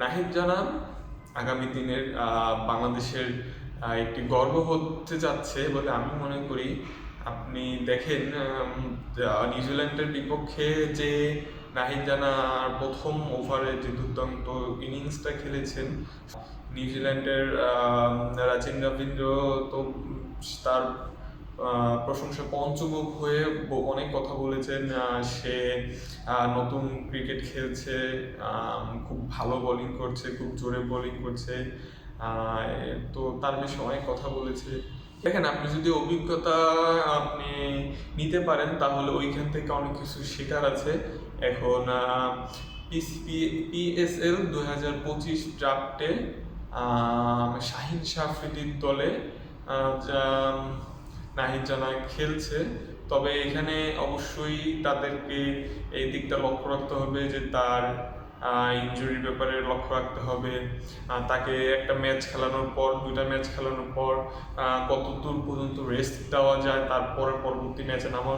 নাহিদ জানান আগামী দিনের বাংলাদেশের একটি গর্ব হতে যাচ্ছে বলে আমি মনে করি। আপনি দেখেন নিউজিল্যান্ডের বিপক্ষে যে নাহিদ জানা প্রথম ওভারে যে দুর্দান্ত ইনিংসটা খেলেছেন, নিউজিল্যান্ডের রাচিন রবীন্দ্র তো তার প্রশংসা পঞ্চমুখ হয়ে অনেক কথা বলেছেন। সে নতুন ক্রিকেট খেলছে, খুব ভালো বোলিং করছে, খুব জোরে বোলিং করছে, তো তার বিষয়ে অনেক কথা বলেছে। দেখেন, আপনি যদি অভিজ্ঞতা আপনি নিতে পারেন তাহলে ওইখান থেকে অনেক কিছু শেখার আছে। এখন PSL 2025 ড্রাফটে শাহিন আফ্রিদির দলে নাহিদ জানা খেলছে। তবে এখানে অবশ্যই তাদেরকে এই দিকটা লক্ষ্য রাখতে হবে যে তার ইনজুরির ব্যাপারে লক্ষ্য রাখতে হবে। তাকে একটা ম্যাচ খেলানোর পর, দুইটা ম্যাচ খেলানোর পর কত দূর পর্যন্ত রেস্ট দেওয়া যায়, তারপরে পরবর্তী ম্যাচে নামানো